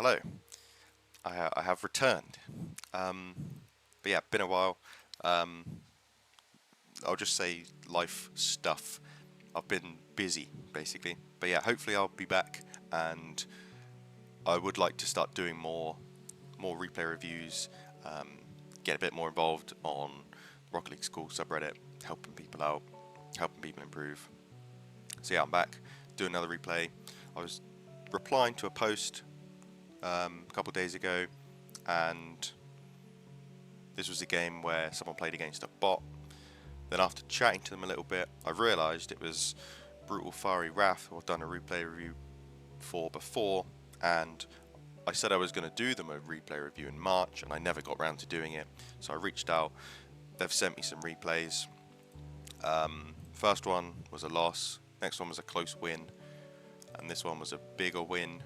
Hello. I have returned. But yeah, been a while. Um, I'll just say life stuff. I've been busy, basically. But yeah, hopefully I'll be back, and I would like to start doing more replay reviews. Get a bit more involved on Rocket League School subreddit, helping people out, helping people improve. So yeah, I'm back. Do another replay. I was replying to a post a couple of days ago, and this was a game where someone played against a bot. Then after chatting to them a little bit, I realised it was Brutalfierywrathrec, who I've done a replay review for before, and I said I was going to do them a replay review in March, and I never got around to doing it. So I reached out. They've sent me some replays. First one was a loss. Next one was a close win, and this one was a bigger win,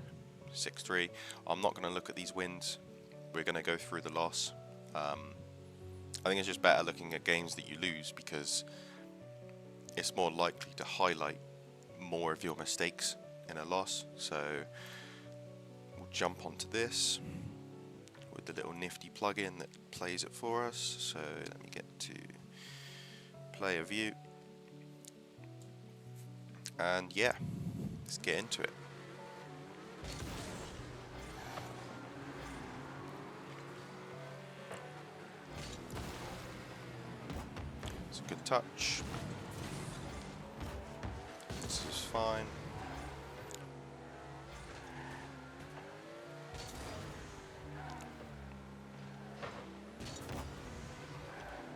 6-3. I'm not going to look at these wins. We're going to go through the loss. I think it's just better looking at games that you lose, because it's more likely to highlight more of your mistakes in a loss. So we'll jump onto this with the little nifty plugin that plays it for us. So let me get to player view, and yeah, let's get into it. It's a good touch. This is fine.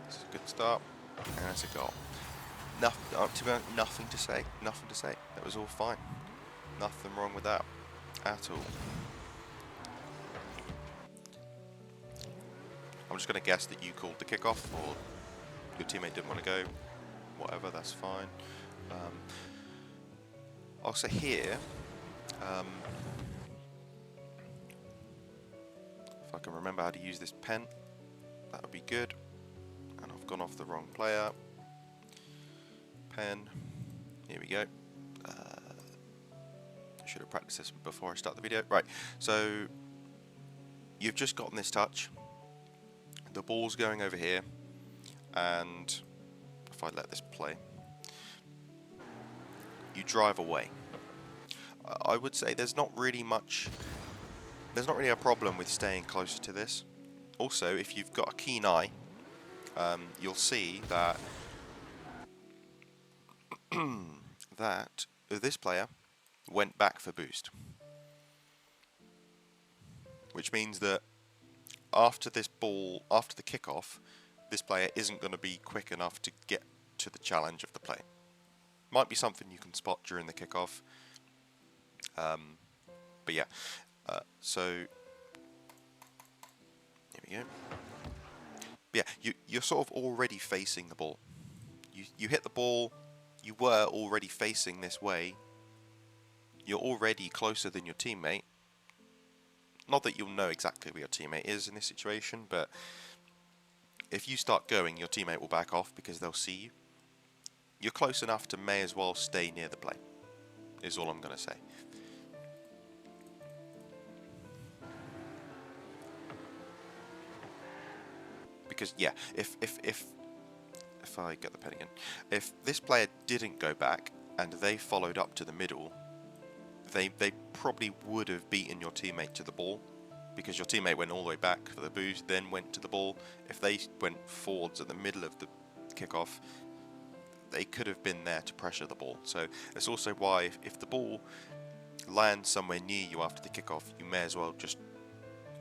This is a good start, and that's a goal. To be honest, nothing to say. Nothing to say. That was all fine. Nothing wrong with that at all. I'm just going to guess that you called the kickoff, or your teammate didn't want to go. Whatever, that's fine. I'll say here, if I can remember how to use this pen, that would be good. And I've gone off the wrong player. Pen. Here we go. I should have practiced this before I start the video. Right, so you've just gotten this touch. The ball's going over here, and if I let this play, you drive away. I would say there's not really a problem with staying closer to this. Also, if you've got a keen eye, you'll see that this player went back for boost, which means that after the kickoff, this player isn't going to be quick enough to get to the challenge of the play. Might be something you can spot during the kickoff, but yeah. So here we go. But yeah, you're sort of already facing the ball. You hit the ball. You were already facing this way. You're already closer than your teammate. Not that you'll know exactly where your teammate is in this situation, but if you start going, your teammate will back off because they'll see you. You're close enough to may as well stay near the play, is all I'm going to say. Because yeah, if I get the pen again, if this player didn't go back and they followed up to the middle, they probably would have beaten your teammate to the ball, because your teammate went all the way back for the boost, then went to the ball. If they went forwards at the middle of the kickoff, they could have been there to pressure the ball. So that's also why if the ball lands somewhere near you after the kickoff, you may as well just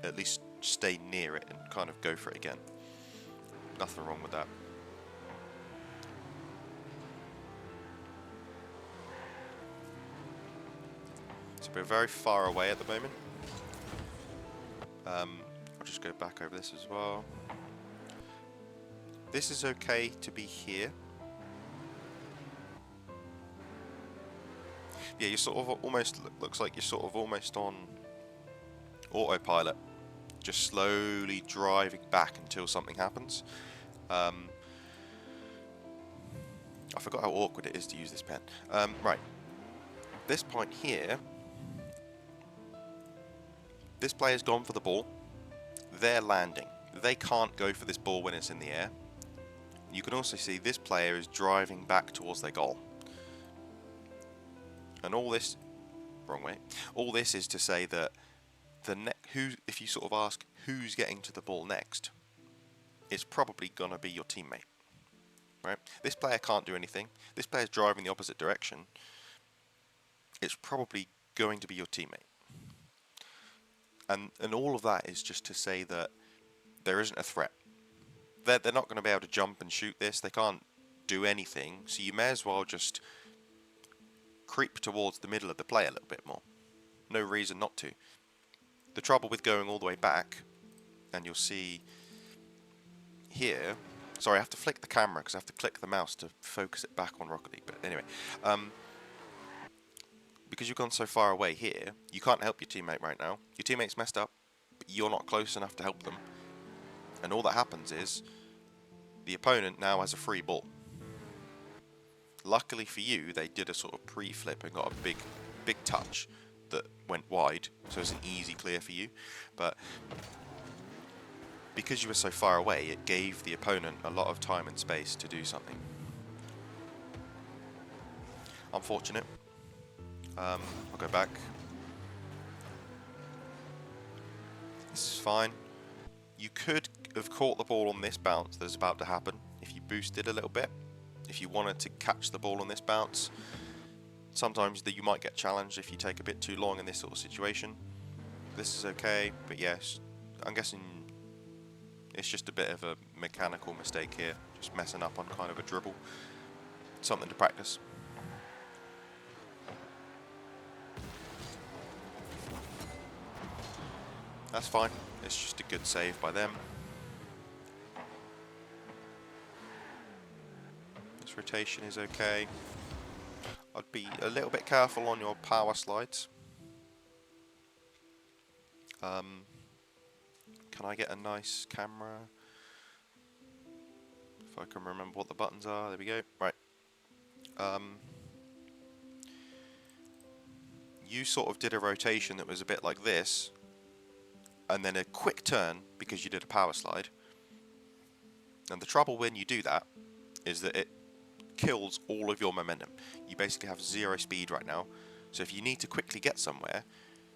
at least stay near it and kind of go for it again. Nothing wrong with that. So we're very far away at the moment. I'll just go back over this as well. This is okay to be here. Yeah, you're sort of almost, looks like you're sort of almost on autopilot, just slowly driving back until something happens. I forgot how awkward it is to use this pen. Right, this point here, This player's gone for the ball. They're landing. They can't go for this ball when it's in the air. You can also see this player is driving back towards their goal. And all this, wrong way, all this is to say that if you sort of ask who's getting to the ball next, it's probably going to be your teammate. Right? This player can't do anything. This player's driving the opposite direction. It's probably going to be your teammate. And all of that is just to say that there isn't a threat. They're not going to be able to jump and shoot this. They can't do anything. So you may as well just creep towards the middle of the play a little bit more. No reason not to. The trouble with going all the way back, and you'll see here, sorry, I have to flick the camera because I have to click the mouse to focus it back on Rocket League. But anyway, because you've gone so far away here, you can't help your teammate right now. Your teammate's messed up, but you're not close enough to help them. And all that happens is the opponent now has a free ball. Luckily for you, they did a sort of pre-flip and got a big touch that went wide, so it's an easy clear for you. But because you were so far away, it gave the opponent a lot of time and space to do something. Unfortunate. I'll go back. This is fine. You could have caught the ball on this bounce that's about to happen if you boosted a little bit. If you wanted to catch the ball on this bounce, sometimes you might get challenged if you take a bit too long in this sort of situation. This is okay, but yes, I'm guessing it's just a bit of a mechanical mistake here, just messing up on kind of a dribble. Something to practice. That's fine, it's just a good save by them. This rotation is okay. I'd be a little bit careful on your power slides. Can I get a nice camera? If I can remember what the buttons are, there we go. Right. You sort of did a rotation that was a bit like this, and then a quick turn because you did a power slide. And the trouble when you do that is that it kills all of your momentum. You basically have 0 speed right now, so if you need to quickly get somewhere,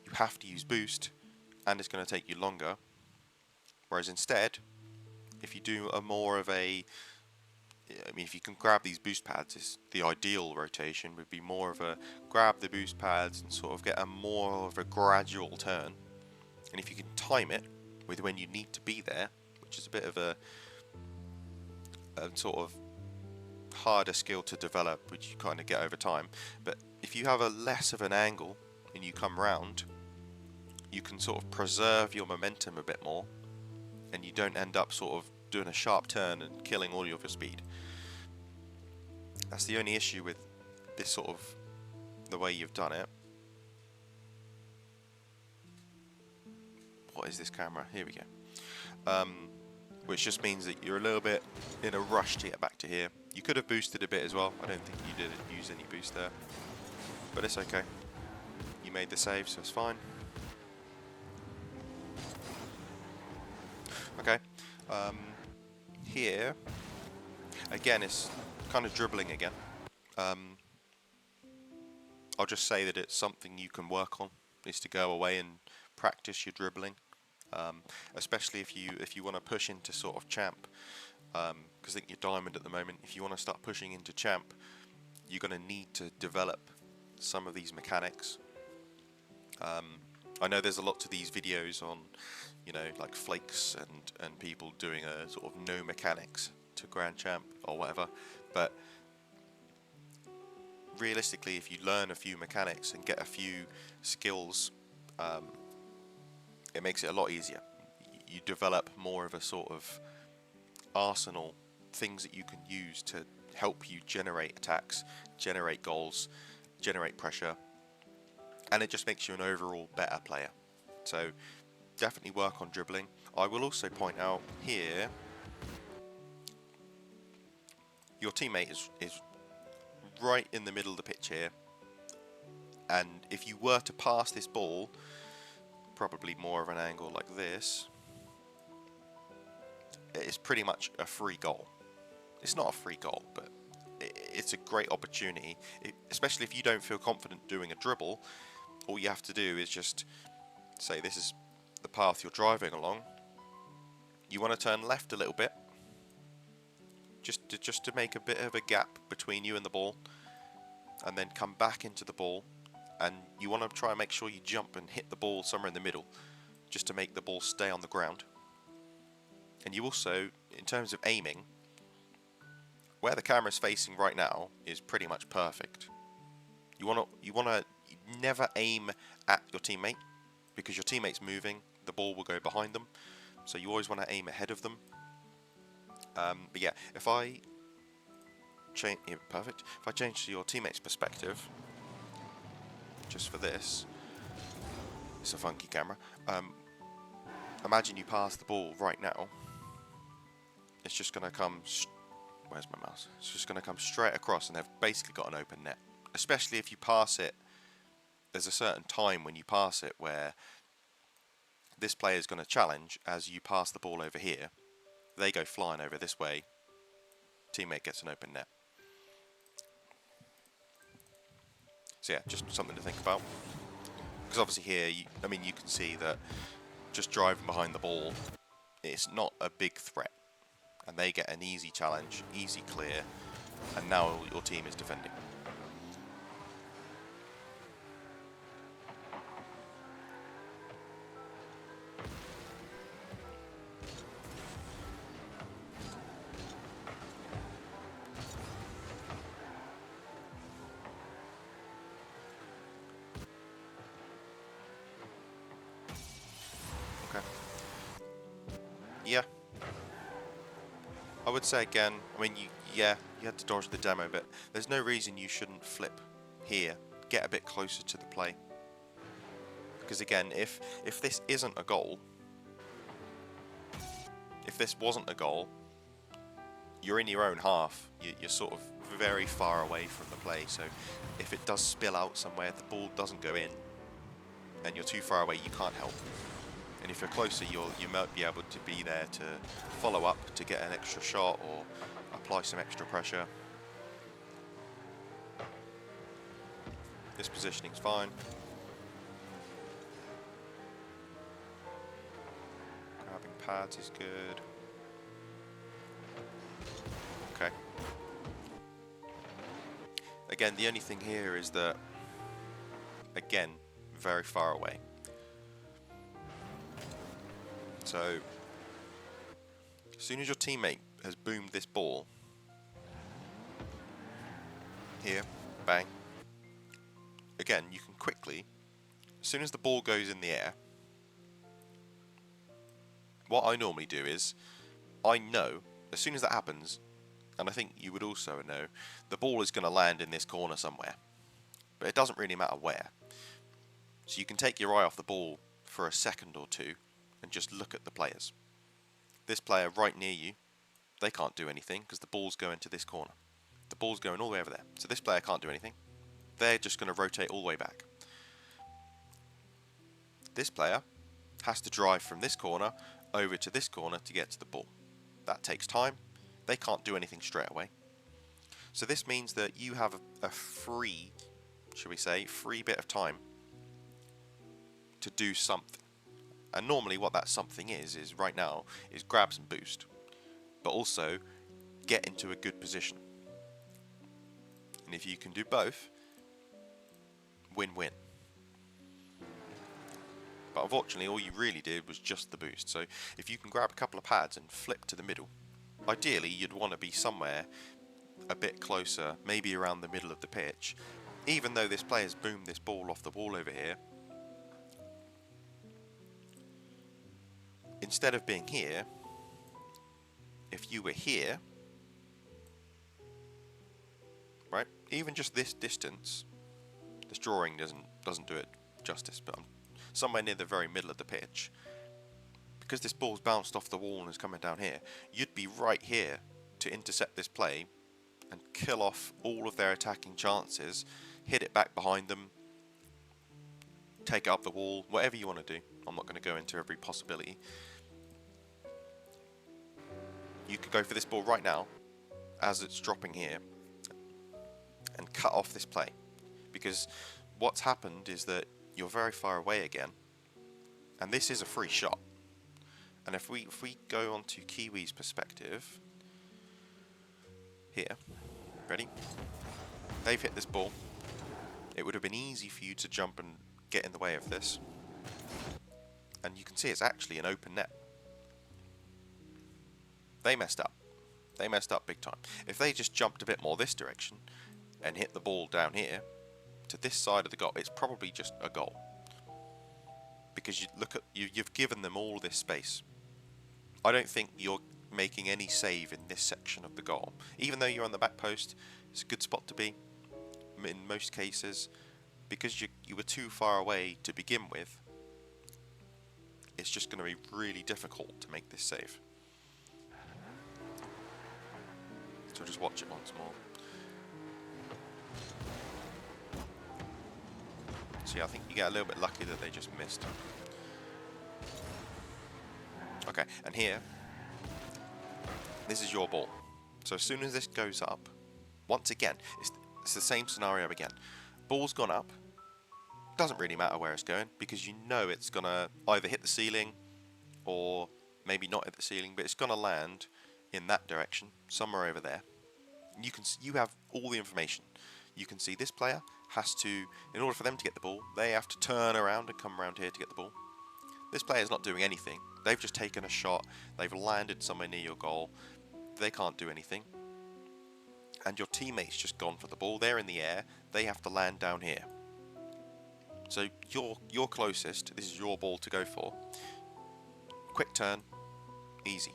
you have to use boost, and it's going to take you longer. Whereas instead, if you do a more of a, I mean, if you can grab these boost pads, it's the ideal rotation would be more of a grab the boost pads and sort of get a more of a gradual turn. And if you can time it with when you need to be there, which is a bit of a sort of harder skill to develop, which you kind of get over time. But if you have a less of an angle and you come round, you can sort of preserve your momentum a bit more, and you don't end up sort of doing a sharp turn and killing all of your speed. That's the only issue with this sort of the way you've done it. What is this camera? Here we go. Which just means that you're a little bit in a rush to get back to here. You could have boosted a bit as well. I don't think you did use any boost there, but it's okay. You made the save, so it's fine. Okay. Here, again, it's kind of dribbling again. I'll just say that it's something you can work on, is to go away and practice your dribbling. Especially if you want to push into sort of champ, because I think you're diamond at the moment. If you want to start pushing into champ, you're going to need to develop some of these mechanics. I know there's a lot to these videos on, you know, like flakes and people doing a sort of no mechanics to grand champ or whatever, but realistically, if you learn a few mechanics and get a few skills, it makes it a lot easier. You develop more of a sort of arsenal, things that you can use to help you generate attacks, generate goals, generate pressure, and it just makes you an overall better player. So definitely work on dribbling. I will also point out here, your teammate is right in the middle of the pitch here, and if you were to pass this ball, probably more of an angle like this, it's pretty much a free goal. It's not a free goal, but it's a great opportunity, especially if you don't feel confident doing a dribble. All you have to do is just say this is the path you're driving along. You want to turn left a little bit, just to make a bit of a gap between you and the ball, and then come back into the ball, and you want to try and make sure you jump and hit the ball somewhere in the middle, just to make the ball stay on the ground. And you also, in terms of aiming, where the camera's facing right now is pretty much perfect. You wanna never aim at your teammate, because your teammate's moving, the ball will go behind them, so you always want to aim ahead of them. But yeah, if I change, yeah, perfect. If I change to your teammate's perspective, just for this, it's a funky camera. Imagine you pass the ball right now. It's just going to come. Where's my mouse? It's just going to come straight across, and they've basically got an open net. Especially if you pass it, there's a certain time when you pass it where this player is going to challenge as you pass the ball over here. They go flying over this way. Teammate gets an open net. So yeah, just something to think about. Because obviously here, you can see that just driving behind the ball, it's not a big threat. And they get an easy challenge, easy clear, and now your team is defending. Okay. Yeah. I would say again, you had to dodge the demo, but there's no reason you shouldn't flip here, get a bit closer to the play. Because again, if this isn't a goal, if this wasn't a goal, you're in your own half, you're sort of very far away from the play, so if it does spill out somewhere, the ball doesn't go in, and you're too far away, you can't help. And if you're closer, you might be able to be there to follow up, to get an extra shot, or apply some extra pressure. This positioning's fine. Grabbing pads is good. Okay. Again, the only thing here is that, again, very far away. So, as soon as your teammate has boomed this ball, here, bang, again, you can quickly, as soon as the ball goes in the air, what I normally do is, I know, as soon as that happens, and I think you would also know, the ball is going to land in this corner somewhere. But it doesn't really matter where. So you can take your eye off the ball for a second or two, and just look at the players. This player right near you, they can't do anything because the ball's going to this corner. The ball's going all the way over there. So this player can't do anything. They're just going to rotate all the way back. This player has to drive from this corner over to this corner to get to the ball. That takes time. They can't do anything straight away. So this means that you have a free, should we say, free bit of time to do something. And normally what that something is right now, is grabs and boost. But also, get into a good position. And if you can do both, win-win. But unfortunately, all you really did was just the boost. So if you can grab a couple of pads and flip to the middle, ideally you'd want to be somewhere a bit closer, maybe around the middle of the pitch. Even though this player's boomed this ball off the wall over here, instead of being here, if you were here, right, even just this distance, this drawing doesn't do it justice, but I'm somewhere near the very middle of the pitch, because this ball's bounced off the wall and is coming down here, you'd be right here to intercept this play and kill off all of their attacking chances, hit it back behind them, take it up the wall, whatever you want to do. I'm not going to go into every possibility. You could go for this ball right now, as it's dropping here, and cut off this play. Because what's happened is that you're very far away again, and this is a free shot. And if we go on to Kiwi's perspective, here, ready? They've hit this ball. It would have been easy for you to jump and get in the way of this. And you can see it's actually an open net. They messed up. They messed up big time. If they just jumped a bit more this direction and hit the ball down here to this side of the goal, it's probably just a goal. Because you look at you've given them all this space. I don't think you're making any save in this section of the goal. Even though you're on the back post, it's a good spot to be in most cases, because you were too far away to begin with. It's just going to be really difficult to make this save. So just watch it once more. So yeah, I think you get a little bit lucky that they just missed. Okay, and here, this is your ball. So as soon as this goes up, once again, it's the same scenario again. Ball's gone up. Doesn't really matter where it's going, because you know it's gonna either hit the ceiling or maybe not hit the ceiling, but it's gonna land in that direction, somewhere over there. You have all the information. You can see this player has to, in order for them to get the ball, they have to turn around and come around here to get the ball. This player's not doing anything. They've just taken a shot. They've landed somewhere near your goal. They can't do anything. And your teammate's just gone for the ball. They're in the air. They have to land down here. So you're closest. This is your ball to go for. Quick turn, easy.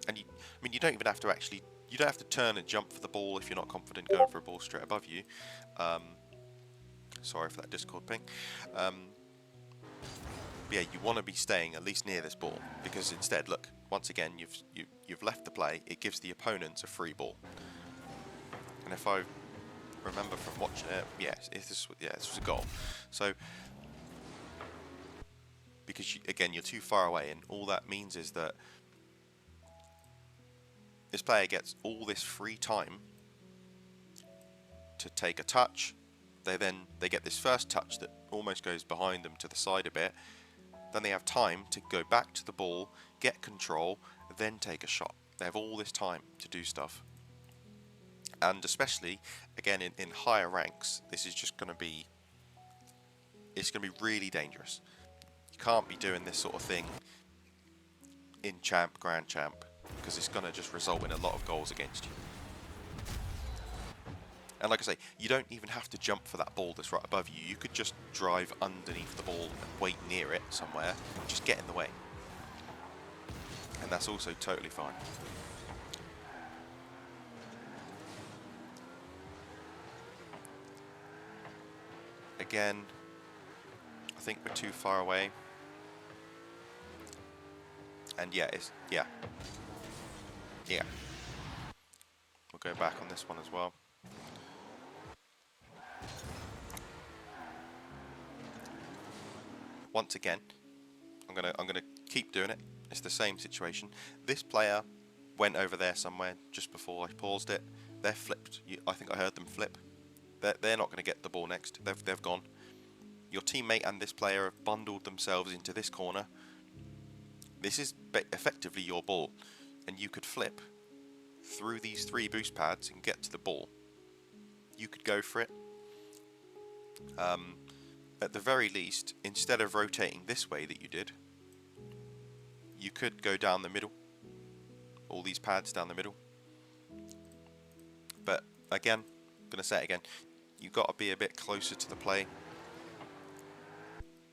And you don't even have to actually. You don't have to turn and jump for the ball if you're not confident going for a ball straight above you. Sorry for that Discord ping. Yeah, you want to be staying at least near this ball, because instead, look, once again, you've left the play. It gives the opponents a free ball. And if I remember from watching it, this was a goal. So because again, you're too far away, and all that means is that this player gets all this free time to take a touch. They get this first touch that almost goes behind them to the side a bit. Then they have time to go back to the ball, get control, then take a shot. They have all this time to do stuff. And especially, again, in higher ranks, this is just going to be... It's going to be really dangerous. You can't be doing this sort of thing in Champ, Grand Champ, because it's going to just result in a lot of goals against you. And like I say, you don't even have to jump for that ball that's right above you. You could just drive underneath the ball and wait near it somewhere, and just get in the way. And that's also totally fine. Again, I think we're too far away. And yeah, yeah. We'll go back on this one as well. Once again, I'm gonna keep doing it. It's the same situation. This player went over there somewhere just before I paused it. They're flipped. I think I heard them flip. They're not going to get the ball next. They've gone. Your teammate and this player have bundled themselves into this corner. This is effectively your ball, and you could flip through these 3 boost pads and get to the ball. You could go for it. At the very least, instead of rotating this way that you did, you could go down the middle. All these pads down the middle. But again, I'm going to say it again, you've got to be a bit closer to the play.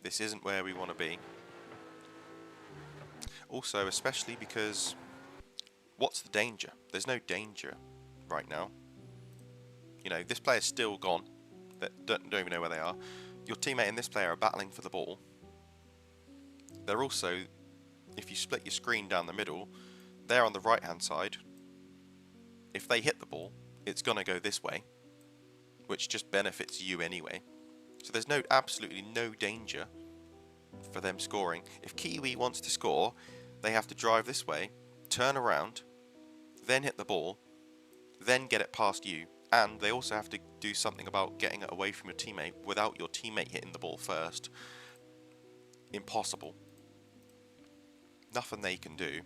This isn't where we want to be. Also, especially because, what's the danger? There's no danger right now. You know, this player's still gone. They don't even know where they are. Your teammate and this player are battling for the ball. They're also, if you split your screen down the middle, they're on the right hand side. If they hit the ball, it's going to go this way, which just benefits you anyway. So there's absolutely no danger for them scoring. If Kiwi wants to score, they have to drive this way, turn around, then hit the ball, then get it past you, and they also have to do something about getting it away from your teammate without your teammate hitting the ball first. Impossible. Nothing they can do.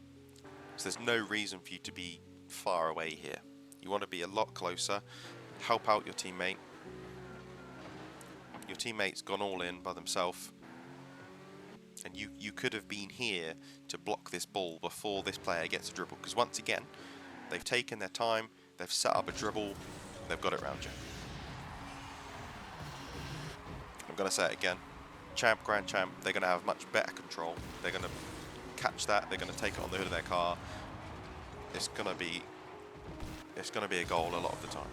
So there's no reason for you to be far away here. You want to be a lot closer, help out your teammate. Your teammate's gone all in by themselves, and you could have been here to block this ball before this player gets a dribble, because once again, they've taken their time, they've set up a dribble, they've got it around you. I'm going to say it again. Champ, Grand Champ, they're going to have much better control. They're going to catch that, they're going to take it on the hood of their car. It's going to be a goal a lot of the time.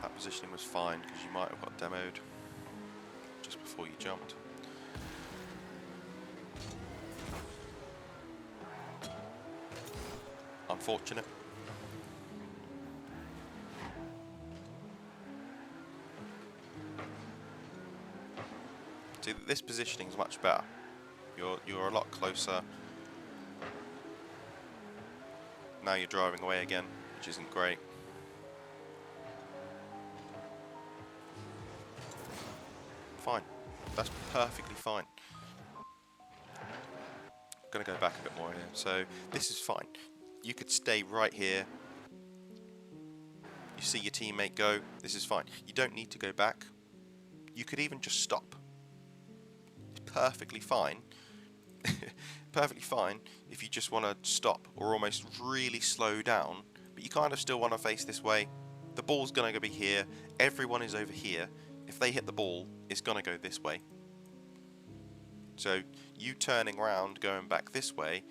That positioning was fine because you might have got demoed just before you jumped. Unfortunate. See, this positioning is much better. You're a lot closer. Now you're driving away again, which isn't great. Fine. That's perfectly fine. I'm going to go back a bit more here. So this is fine. You could stay right here. You see your teammate go. This is fine. You don't need to go back. You could even just stop. It's perfectly fine. Perfectly fine if you just want to stop or almost really slow down, but you kind of still want to face this way. The ball's going to be here. Everyone is over here. If they hit the ball, it's going to go this way. So you turning around, going back this way,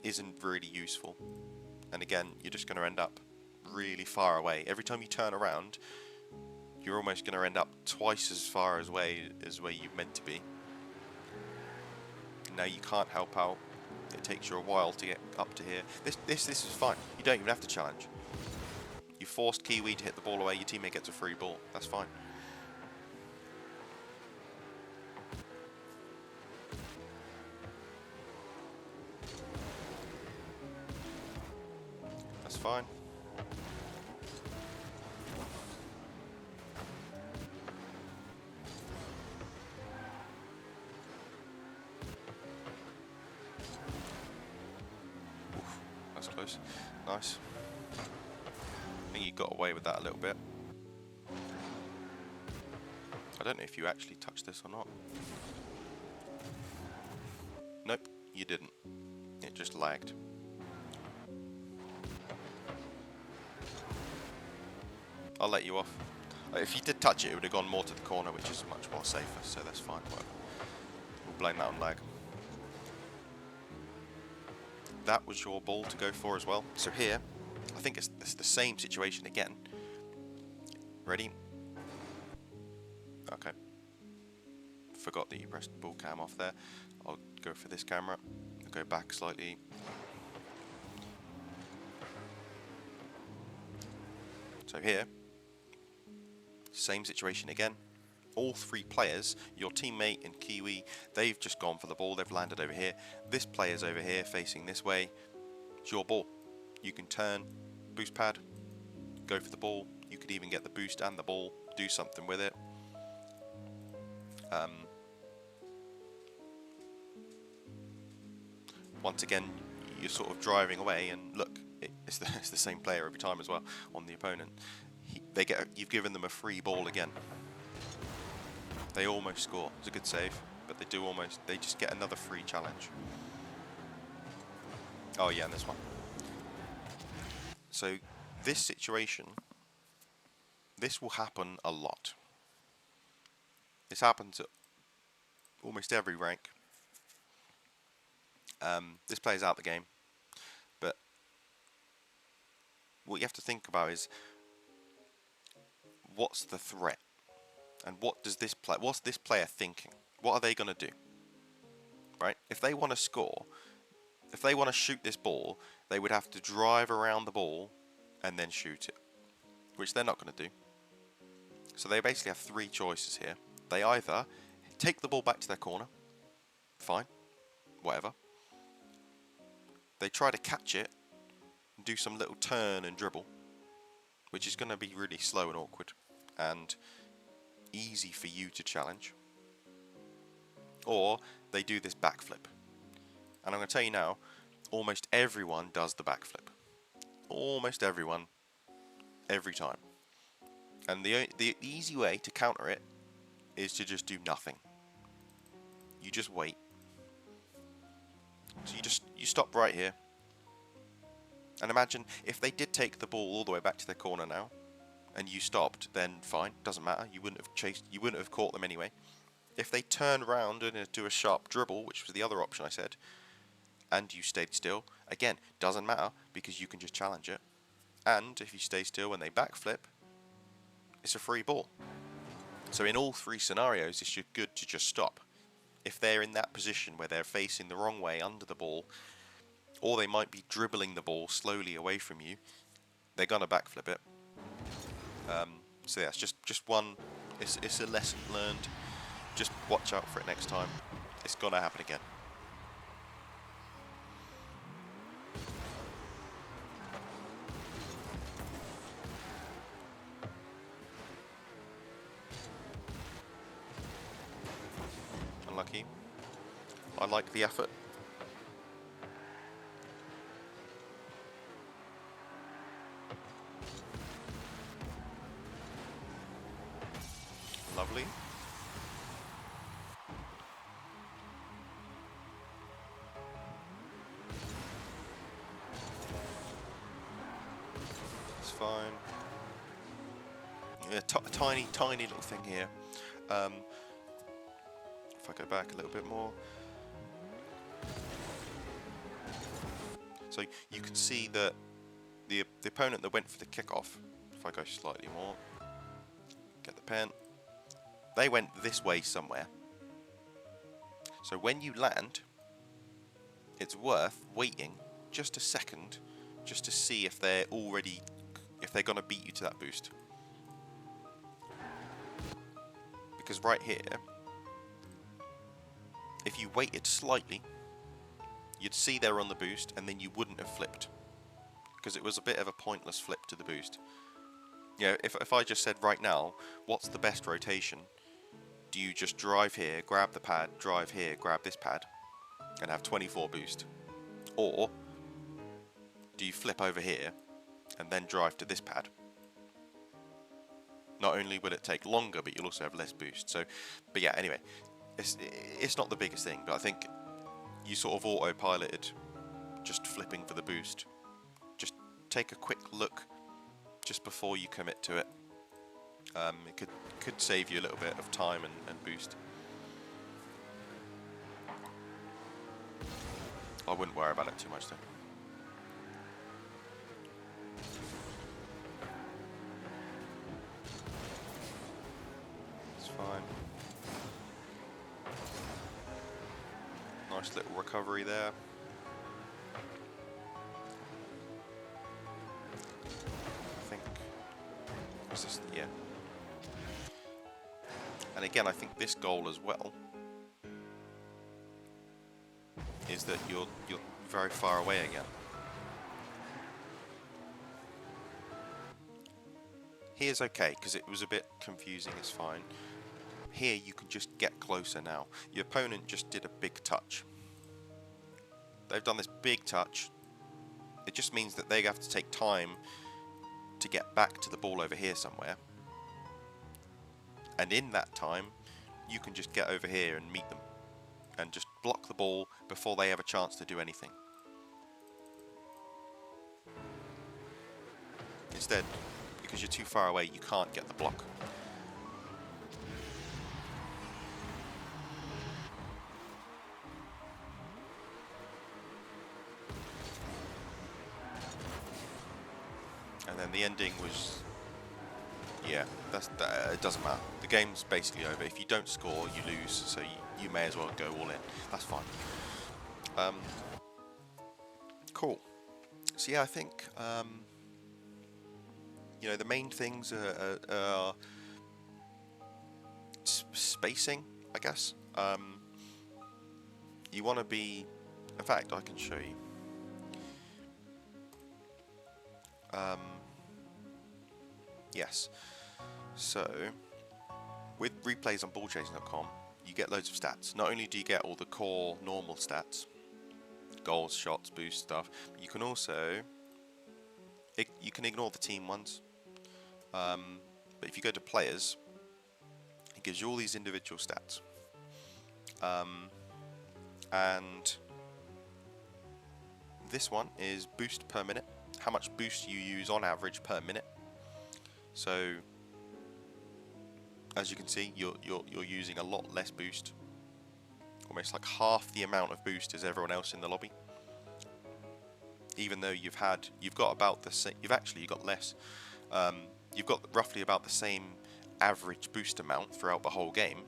isn't really useful. And again, you're just going to end up really far away. Every time you turn around, you're almost going to end up twice as far away as where you're meant to be. Now you can't help out. It takes you a while to get up to here. This is fine. You don't even have to challenge. You forced Kiwi to hit the ball away. Your teammate gets a free ball. That's fine. That's fine. Oof, that's close. Nice. I think you got away with that a little bit. I don't know if you actually touched this or not. Nope, you didn't. It just lagged. I'll let you off. If you did touch it, it would have gone more to the corner, which is much more safer, so that's fine. We'll blame that on lag. That was your ball to go for as well. So here, I think it's the same situation again. Ready? Okay. Forgot that you pressed ball cam off there. I'll go for this camera. I'll go back slightly. So here, same situation again. All three players, your teammate and Kiwi, they've just gone for the ball. They've landed over here. This player's over here facing this way. It's your ball. You can turn, boost pad, go for the ball. You could even get the boost and the ball, do something with it. Once again, you're sort of driving away, and look, it's the same player every time as well on the opponent. You've given them a free ball again. They almost score. It's a good save, but they just get another free challenge. Oh yeah, and this one. So this situation, this will happen a lot. This happens at almost every rank. This player's out the game, but what you have to think about is what's the threat, and what's this player thinking? What are they going to do? Right? If they want to score, If they want to shoot this ball, they would have to drive around the ball and then shoot it, which they're not going to do. So they basically have three choices here. They either take the ball back to their corner, fine, whatever. They try to catch it and do some little turn and dribble, which is going to be really slow and awkward and easy for you to challenge. Or they do this backflip. And I'm going to tell you now, almost everyone does the backflip. Almost everyone, every time. And the easy way to counter it is to just do nothing. You just wait. So you stop right here. And imagine if they did take the ball all the way back to their corner now, and you stopped, then fine, doesn't matter. You wouldn't have caught them anyway. If they turn around and do a sharp dribble, which was the other option I said, and you stayed still, again, doesn't matter because you can just challenge it. And if you stay still when they backflip, it's a free ball. So in all three scenarios, it's good to just stop. If they're in that position where they're facing the wrong way under the ball, or they might be dribbling the ball slowly away from you, they're gonna backflip it. So yeah, it's just one. It's a lesson learned. Just watch out for it next time. It's gonna happen again. Unlucky. I like the effort. Lovely. It's fine. Yeah, tiny little thing here. If I go back a little bit more. So you can see that the opponent that went for the kickoff, if I go slightly more, get the pen, they went this way somewhere. So when you land, it's worth waiting just a second just to see if they're going to beat you to that boost. Because right here, if you waited slightly, you'd see they're on the boost and then you wouldn't have flipped. Because it was a bit of a pointless flip to the boost. You know, if I just said right now, what's the best rotation? Do you just drive here, grab the pad, drive here, grab this pad, and have 24 boost? Or do you flip over here and then drive to this pad? Not only will it take longer, but you'll also have less boost. So, but yeah, anyway, it's not the biggest thing, but I think you sort of autopiloted just flipping for the boost. Just take a quick look just before you commit to it. It could save you a little bit of time and boost. I wouldn't worry about it too much though. It's fine. Nice little recovery there. I think. What's this? Yeah. And again, I think this goal as well is that you're very far away again. Here's okay, because it was a bit confusing, it's fine. Here you can just get closer now. Your opponent just did a big touch. They've done this big touch. It just means that they have to take time to get back to the ball over here somewhere. And in that time, you can just get over here and meet them. And just block the ball before they have a chance to do anything. Instead, because you're too far away, you can't get the block. And then the ending was, yeah, it doesn't matter. The game's basically over. If you don't score, you lose, so you may as well go all in. That's fine. Cool. So yeah, I think you know, the main things are spacing, I guess. You want to be. In fact, I can show you. Yes. So with replays on ballchasing.com, you get loads of stats. Not only do you get all the core normal stats, goals, shots, boost stuff, but you can also you can ignore the team ones. But if you go to players, it gives you all these individual stats. And this one is boost per minute, how much boost you use on average per minute. So as you can see, you're using a lot less boost, almost like half the amount of boost as everyone else in the lobby. Even though you've got about the same, you've got less. You've got roughly about the same average boost amount throughout the whole game.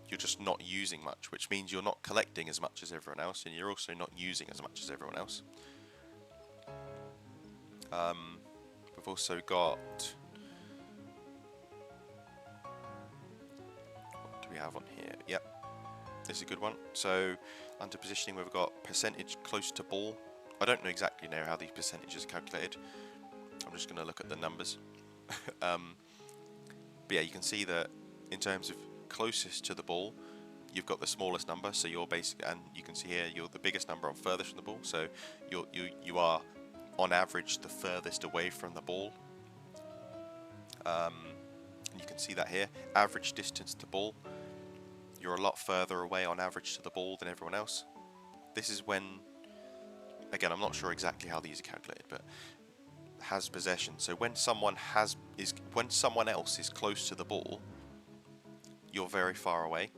You're just not using much, which means you're not collecting as much as everyone else, and you're also not using as much as everyone else. We've also got, what do we have on here? Yep, this is a good one. So under positioning, we've got percentage close to ball. I don't exactly know how these percentages are calculated. I'm just going to look at the numbers. But yeah, you can see that in terms of closest to the ball, you've got the smallest number, so you're and you can see here you're the biggest number on furthest from the ball, so you are on average the furthest away from the ball. And you can see that here, average distance to ball, you're a lot further away on average to the ball than everyone else. This is when, again, I'm not sure exactly how these are calculated, but has possession. So when someone else is close to the ball, you're very far away.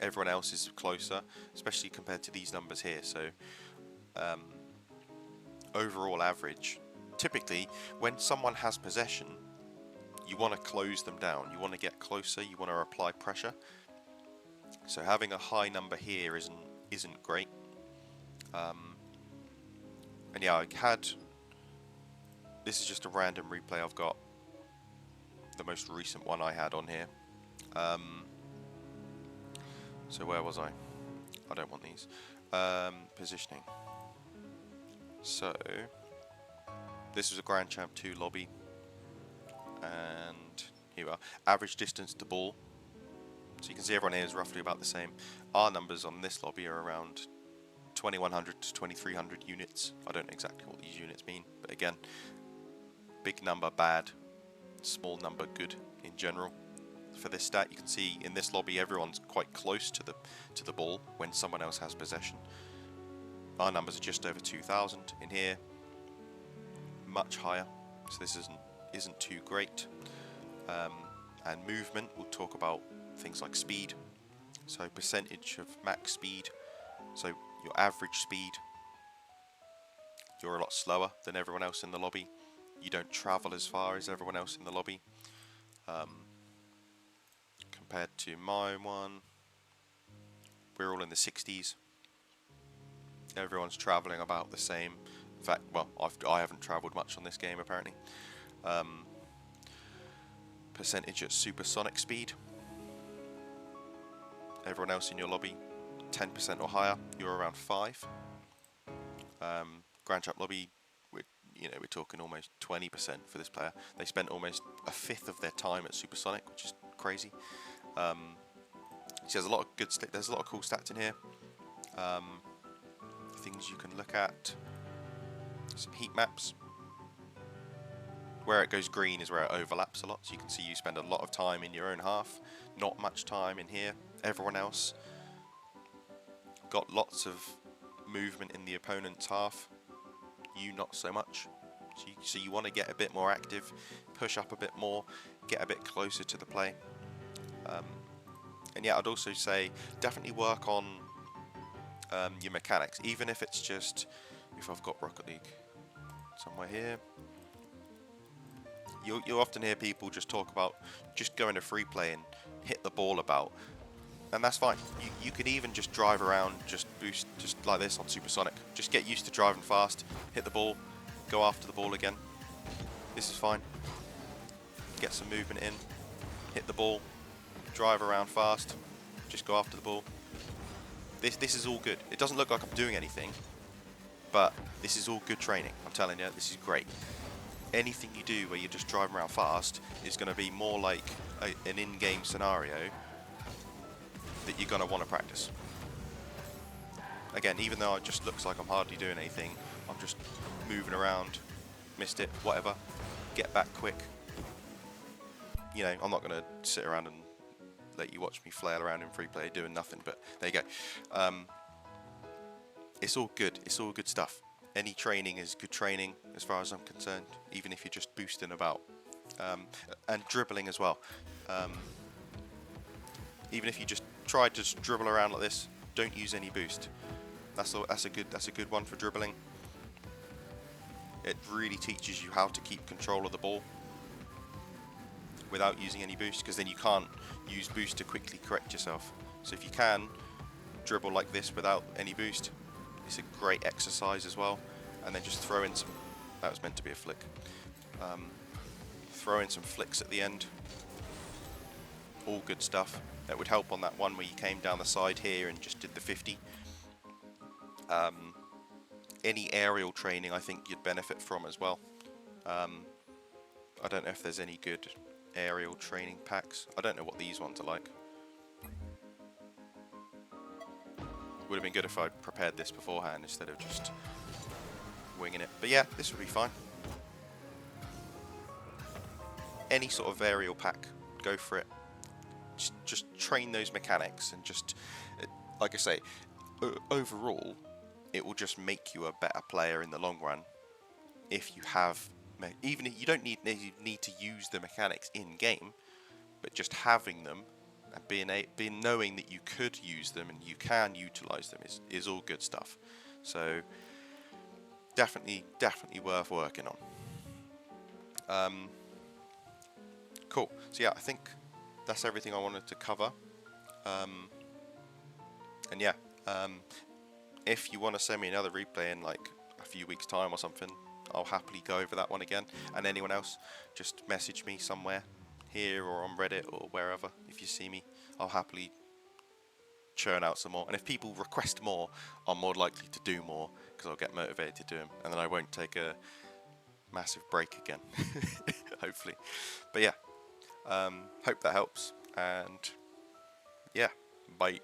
Everyone else is closer, especially compared to these numbers here. So overall average, typically when someone has possession, you want to close them down. You want to get closer. You want to apply pressure. So having a high number here isn't great. And yeah, this is just a random replay I've got. The most recent one I had on here. So where was I? I don't want these. Positioning. So this was a Grand Champ 2 lobby, and here we are. Average distance to ball. So you can see everyone here is roughly about the same. Our numbers on this lobby are around 2100 to 2300 units. I don't know exactly what these units mean, but again, big number bad, small number good in general. For this stat, you can see in this lobby everyone's quite close to the ball when someone else has possession. Our numbers are just over 2000. In here, much higher, so this isn't too great. And movement, we'll talk about things like speed. So percentage of max speed, so your average speed, you're a lot slower than everyone else in the lobby. You don't travel as far as everyone else in the lobby. Compared to my one, we're all in the 60s. Everyone's travelling about the same. In fact, well, I haven't travelled much on this game apparently. Percentage at supersonic speed. Everyone else in your lobby, 10% or higher. You're around 5. Grand Champ lobby, we're talking almost 20% for this player. They spent almost a fifth of their time at supersonic, which is crazy. So there's a lot of there's a lot of cool stats in here. Things you can look at. Some heat maps. Where it goes green is where it overlaps a lot, so you can see you spend a lot of time in your own half, not much time in here. Everyone else got lots of movement in the opponent's half, you not so much. So you want to get a bit more active, push up a bit more, get a bit closer to the play. And yeah, I'd also say definitely work on your mechanics, even if it's just, if I've got Rocket League somewhere here. You'll often hear people just talk about just going to free play and hit the ball about. and that's fine. You can even just drive around, just boost, just like this on supersonic. Just get used to driving fast, hit the ball, go after the ball again. This is fine. Get some movement in, hit the ball, drive around fast, just go after the ball. This is all good. It doesn't look like I'm doing anything, but this is all good training. I'm telling you, this is great. Anything you do where you're just driving around fast is going to be more like an in-game scenario that you're going to want to practice. Again, even though it just looks like I'm hardly doing anything, I'm just moving around, missed it, whatever, get back quick. You know, I'm not going to sit around and let you watch me flail around in free play doing nothing, but there you go. It's all good. It's all good stuff. Any training is good training as far as I'm concerned, even if you're just boosting about. And dribbling as well. Even if you just try to just dribble around like this, don't use any boost. That's a good one for dribbling. It really teaches you how to keep control of the ball without using any boost, because then you can't use boost to quickly correct yourself. So if you can dribble like this without any boost, it's a great exercise as well. And then just throw in some, that was meant to be a flick, throw in some flicks at the end. All good stuff. That would help on that one where you came down the side here and just did the 50. Any aerial training I think you'd benefit from as well. I don't know if there's any good aerial training packs. I don't know what these ones are like. Would have been good if I'd prepared this beforehand instead of just winging it. But yeah, this would be fine. Any sort of aerial pack, go for it. Just train those mechanics and just, like I say, overall, it will just make you a better player in the long run if you have, even if you don't need to use the mechanics in game, but just having them and being knowing that you could use them and you can utilize them is all good stuff. So definitely worth working on. Cool. So yeah, I think that's everything I wanted to cover. And yeah, if you want to send me another replay in like a few weeks time or something, I'll happily go over that one again. And anyone else, just message me somewhere here or on Reddit or wherever. If you see me, I'll happily churn out some more. And if people request more, I'm more likely to do more because I'll get motivated to do them, and then I won't take a massive break again. Hopefully. But yeah, hope that helps, and yeah, bye.